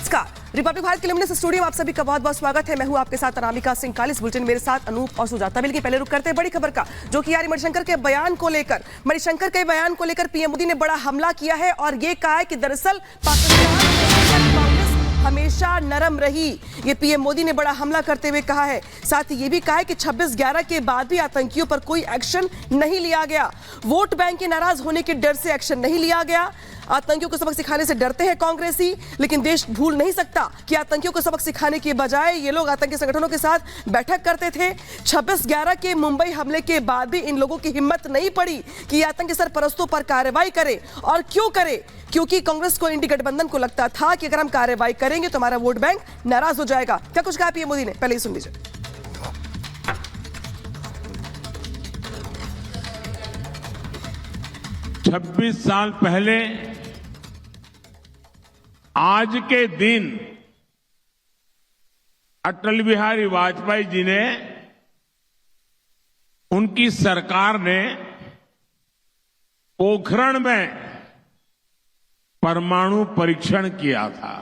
नमस्कार, रिपब्लिक भारत के luminous studio में आप सभी का बहुत बहुत स्वागत है। मैं हूं आपके साथ अनामिका सिंह कालिस। बुलेटिन मेरे साथ अनूप और सुजाता मिल के पहले रुक करते हैं बड़ी खबर का, जो कि यार मणिशंकर के बयान को लेकर पीएम मोदी ने बड़ा हमला किया है और ये कहा है कि दरअसल पाकिस्तान कांग्रेस हमेशा नरम रही। ये पीएम मोदी ने बड़ा हमला करते हुए कहा है। साथ ही ये भी कहा है कि 26/11 के बाद भी आतंकियों पर कोई एक्शन नहीं लिया गया। वोट बैंक के नाराज होने के डर से एक्शन नहीं लिया गया। आतंकियों को सबक सिखाने से डरते हैं कांग्रेसी, लेकिन देश भूल नहीं सकता कि आतंकियों को सबक सिखाने के बजाय ये लोग आतंकी संगठनों के साथ बैठक करते थे। 26/11 के मुंबई हमले के बाद भी इन लोगों की हिम्मत नहीं पड़ी कि आतंकी सरपरस्तों पर कार्रवाई करे। और क्यों करे? क्योंकि कांग्रेस को, इंडी गठबंधन को लगता था कि अगर हम कार्रवाई करेंगे तो हमारा वोट बैंक नाराज हो जाएगा। क्या कुछ कहा पीएम मोदी ने, पहले ही सुन लीजिए। 26 साल पहले आज के दिन अटल बिहारी वाजपेयी जी ने, उनकी सरकार ने पोखरण में परमाणु परीक्षण किया था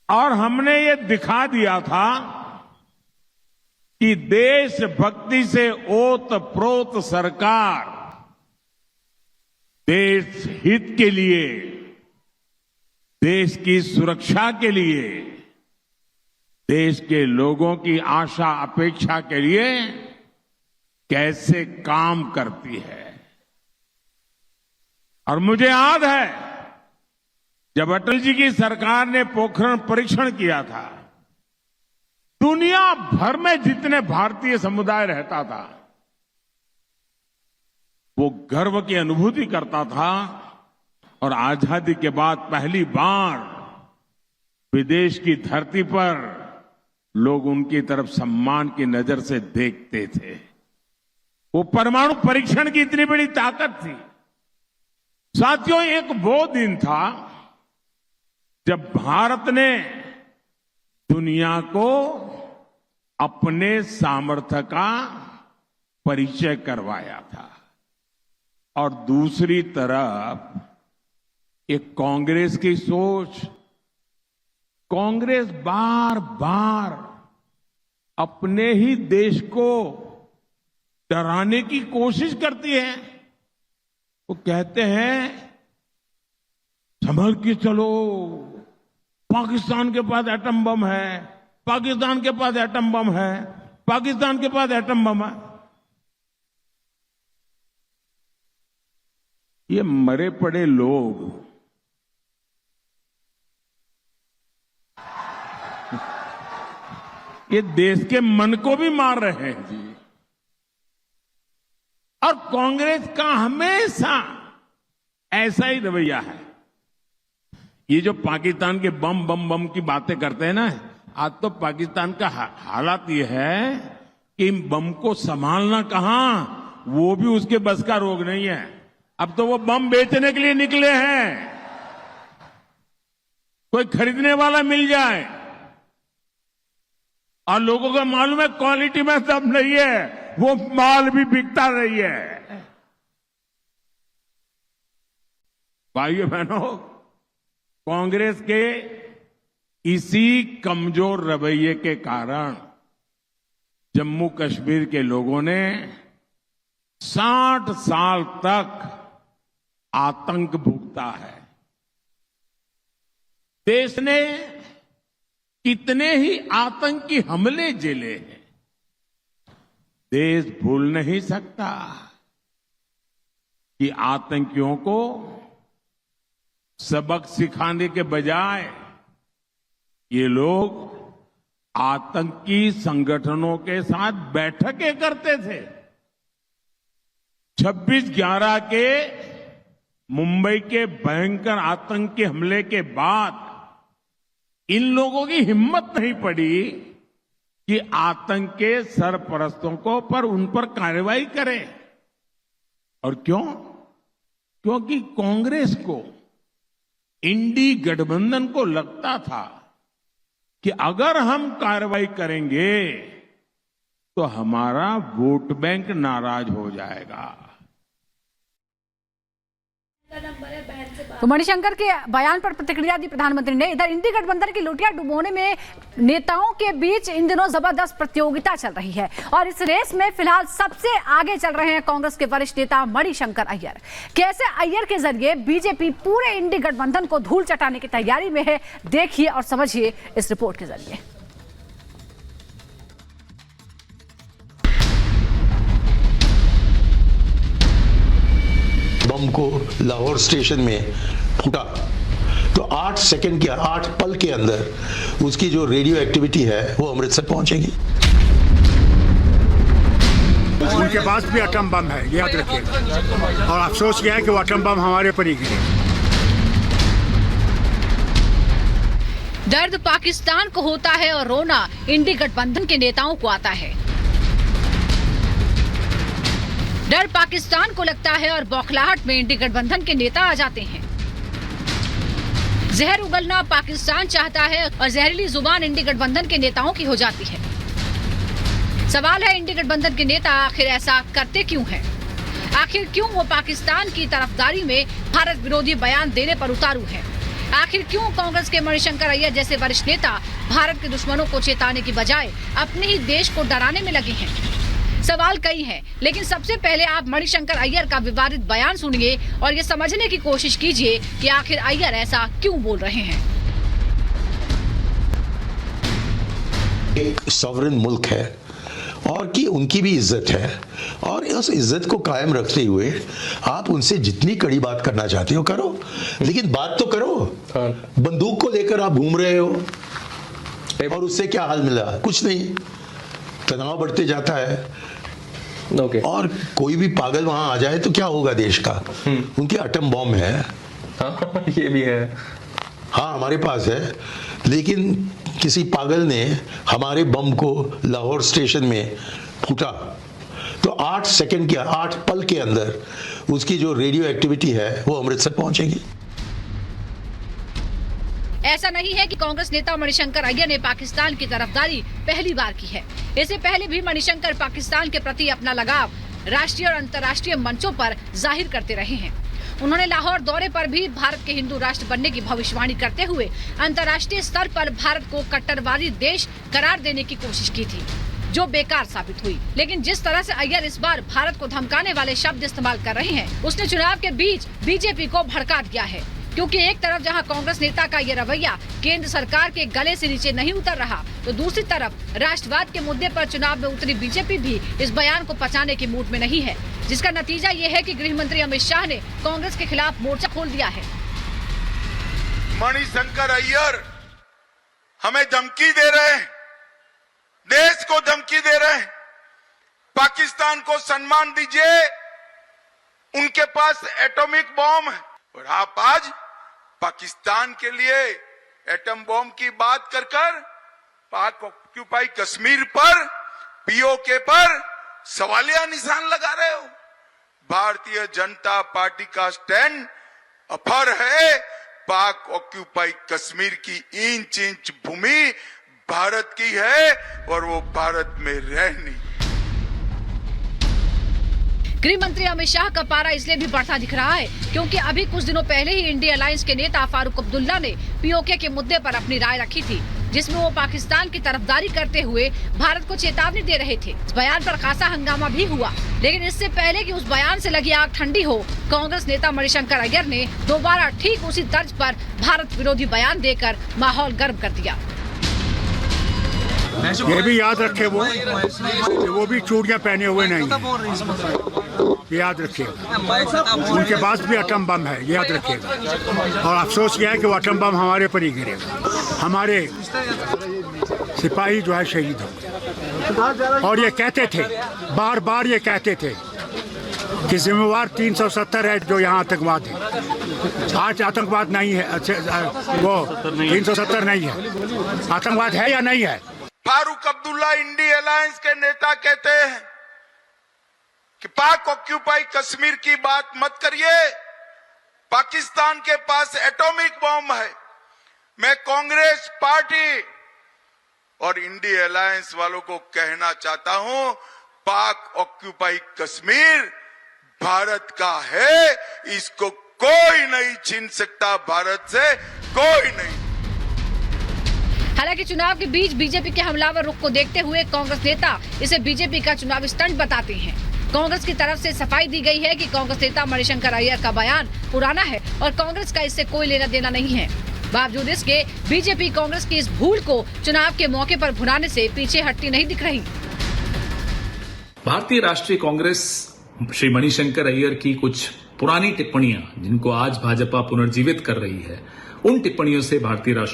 और हमने ये दिखा दिया था कि देशभक्ति से ओत-प्रोत सरकार देश हित के लिए, देश की सुरक्षा के लिए, देश के लोगों की आशा अपेक्षा के लिए कैसे काम करती है। और मुझे याद है जब अटल जी की सरकार ने पोखरण परीक्षण किया था, दुनिया भर में जितने भारतीय समुदाय रहता था वो गर्व की अनुभूति करता था। और आजादी के बाद पहली बार विदेश की धरती पर लोग उनकी तरफ सम्मान की नजर से देखते थे। वो परमाणु परीक्षण की इतनी बड़ी ताकत थी। साथियों, एक वो दिन था जब भारत ने दुनिया को अपने सामर्थ्य का परिचय करवाया था। और दूसरी तरफ एक कांग्रेस की सोच, कांग्रेस बार बार अपने ही देश को डराने की कोशिश करती है। वो कहते हैं संभल के चलो, पाकिस्तान के पास एटम बम है, पाकिस्तान के पास एटम बम है, पाकिस्तान के पास एटम बम है। ये मरे पड़े लोग ये देश के मन को भी मार रहे हैं जी। और कांग्रेस का हमेशा ऐसा ही रवैया है। ये जो पाकिस्तान के बम बम बम की बातें करते हैं ना, आज तो पाकिस्तान का हालात ये है कि बम को संभालना कहां, वो भी उसके बस का रोग नहीं है। अब तो वो बम बेचने के लिए निकले हैं, कोई खरीदने वाला मिल जाए। और लोगों को मालूम है क्वालिटी में दम नहीं है, वो माल भी बिकता नहीं है। भाइयों बहनों, कांग्रेस के इसी कमजोर रवैये के कारण जम्मू कश्मीर के लोगों ने 60 साल तक आतंक भुगता है। देश ने कितने ही आतंकी हमले झेले हैं। देश भूल नहीं सकता कि आतंकियों को सबक सिखाने के बजाय ये लोग आतंकी संगठनों के साथ बैठकें करते थे। 26/11 के मुंबई के भयंकर आतंकी हमले के बाद इन लोगों की हिम्मत नहीं पड़ी कि आतंक के सरपरस्तों को पर उन पर कार्रवाई करें। और क्यों? क्योंकि कांग्रेस को, इंडी गठबंधन को लगता था कि अगर हम कार्रवाई करेंगे तो हमारा वोट बैंक नाराज हो जाएगा। तो मणिशंकर के बयान पर प्रतिक्रिया दी प्रधानमंत्री ने। इधर इंडी गठबंधन की लुटिया डुबोने में नेताओं के बीच इन दिनों जबरदस्त प्रतियोगिता चल रही है और इस रेस में फिलहाल सबसे आगे चल रहे हैं कांग्रेस के वरिष्ठ नेता मणिशंकर अय्यर। कैसे अय्यर के जरिए बीजेपी पूरे इंडी गठबंधन को धूल चटाने की तैयारी में है, देखिए और समझिए इस रिपोर्ट के जरिए। बम को लाहौर स्टेशन में फूटा तो 8 सेकंड के 8 पल के अंदर उसकी जो रेडियो एक्टिविटी है वो अमृतसर पहुंचेगी। उनके पास भी एटम बम है, याद रखिएगा। और अफसोस यह है कि वो एटम बम हमारे पर ही गिरे। दर्द पाकिस्तान को होता है और रोना इंडी गठबंधन के नेताओं को आता है। डर पाकिस्तान को लगता है और बौखलाहट में इंडी गठबंधन के नेता आ जाते हैं। जहर उगलना पाकिस्तान चाहता है और जहरीली जुबान इंडी गठबंधन के नेताओं की हो जाती है। सवाल है इंडी गठबंधन के नेता आखिर ऐसा करते क्यों हैं? आखिर क्यों वो पाकिस्तान की तरफदारी में भारत विरोधी बयान देने पर उतारू हैं? आखिर क्यों कांग्रेस के मणिशंकर अय्यर जैसे वरिष्ठ नेता भारत के दुश्मनों को चेताने की बजाय अपने ही देश को डराने में लगे हैं? सवाल कई हैं, लेकिन सबसे पहले आप मणिशंकर अय्यर का विवादित बयान सुनिए और ये समझने की कोशिश कीजिए कि आखिर अय्यर ऐसा क्यों बोल रहे हैं। एक सॉवरेन मुल्क है और कि उनकी भी इज्जत है और उस इज्जत को कायम रखते हुए आप उनसे जितनी कड़ी बात करना चाहते हो करो, लेकिन बात तो करो। बंदूक को लेकर आप घूम रहे हो और उससे क्या हाल मिला? कुछ नहीं, तनाव बढ़ते जाता है। और कोई भी पागल वहां आ जाए तो क्या होगा देश का? उनके एटम बॉम्ब है। हाँ, ये भी है। हाँ, हमारे पास है, लेकिन किसी पागल ने हमारे बम को लाहौर स्टेशन में फूटा तो 8 सेकंड के 8 पल के अंदर उसकी जो रेडियो एक्टिविटी है वो अमृतसर पहुंचेगी। ऐसा नहीं है कि कांग्रेस नेता मणिशंकर अय्यर ने पाकिस्तान की तरफदारी पहली बार की है। इससे पहले भी मणिशंकर पाकिस्तान के प्रति अपना लगाव राष्ट्रीय और अंतर्राष्ट्रीय मंचों पर जाहिर करते रहे हैं। उन्होंने लाहौर दौरे पर भी भारत के हिंदू राष्ट्र बनने की भविष्यवाणी करते हुए अंतर्राष्ट्रीय स्तर पर भारत को कट्टरवादी देश करार देने की कोशिश की थी, जो बेकार साबित हुई। लेकिन जिस तरह से अय्यर इस बार भारत को धमकाने वाले शब्द इस्तेमाल कर रहे हैं, उसने चुनाव के बीच बीजेपी को भड़का दिया है। क्योंकि एक तरफ जहां कांग्रेस नेता का ये रवैया केंद्र सरकार के गले से नीचे नहीं उतर रहा, तो दूसरी तरफ राष्ट्रवाद के मुद्दे पर चुनाव में उतरी बीजेपी भी इस बयान को पचाने की मूड में नहीं है, जिसका नतीजा ये है कि गृह मंत्री अमित शाह ने कांग्रेस के खिलाफ मोर्चा खोल दिया है। मणिशंकर अय्यर हमें धमकी दे रहे हैं, देश को धमकी दे रहे हैं। पाकिस्तान को सम्मान दीजिए, उनके पास एटॉमिक बॉम्ब है और आप आज पाकिस्तान के लिए एटम बॉम्ब की बात कर पाक ऑक्यूपाई कश्मीर पर, पीओके पर सवालिया निशान लगा रहे हो। भारतीय जनता पार्टी का स्टैंड अफर है। पाक ऑक्यूपाई कश्मीर की इंच इंच भूमि भारत की है और वो भारत में रहनी। गृह मंत्री अमित शाह का पारा इसलिए भी बढ़ता दिख रहा है क्योंकि अभी कुछ दिनों पहले ही इंडिया अलायंस के नेता फारूक अब्दुल्ला ने पीओके के मुद्दे पर अपनी राय रखी थी, जिसमें वो पाकिस्तान की तरफदारी करते हुए भारत को चेतावनी दे रहे थे। इस बयान पर खासा हंगामा भी हुआ, लेकिन इससे पहले कि उस बयान से लगी आग ठंडी हो, कांग्रेस नेता मणिशंकर अय्यर ने दोबारा ठीक उसी तर्ज पर भारत विरोधी बयान देकर माहौल गर्म कर दिया। ये भी याद रखे वो भी चूड़ियां पहने हुए नहीं, याद रखिएगा। उनके पास भी एटम बम है, याद रखिएगा। और अफसोस यह है कि वो एटम बम हमारे पर ही गिरेगा। हमारे सिपाही जो है शहीद हो। और ये कहते थे, बार बार ये कहते थे कि जिम्मेवार 370 है जो यहाँ आतंकवाद है। आज आतंकवाद नहीं है, वो 370 नहीं है। आतंकवाद है या नहीं है? फारूक अब्दुल्ला इंडी अलायंस के नेता कहते हैं कि पाक ऑक्यूपाई कश्मीर की बात मत करिए, पाकिस्तान के पास एटॉमिक बॉम्ब है। मैं कांग्रेस पार्टी और इंडी अलायंस वालों को कहना चाहता हूं, पाक ऑक्यूपाई कश्मीर भारत का है, इसको कोई नहीं छीन सकता भारत से, कोई नहीं। हालांकि चुनाव के बीच बीजेपी के हमलावर रुख को देखते हुए कांग्रेस नेता इसे बीजेपी का चुनावी स्टंट बताते हैं। कांग्रेस की तरफ से सफाई दी गई है कि कांग्रेस नेता मणिशंकर अय्यर का बयान पुराना है और कांग्रेस का इससे कोई लेना देना नहीं है। बावजूद इसके बीजेपी कांग्रेस की इस भूल को चुनाव के मौके पर भुनाने से पीछे हटती नहीं दिख रही। भारतीय राष्ट्रीय कांग्रेस श्री मणिशंकर अय्यर की कुछ पुरानी टिप्पणियां जिनको आज भाजपा पुनर्जीवित कर रही है, उन टिप्पणियों से भारतीय राष्ट्रीय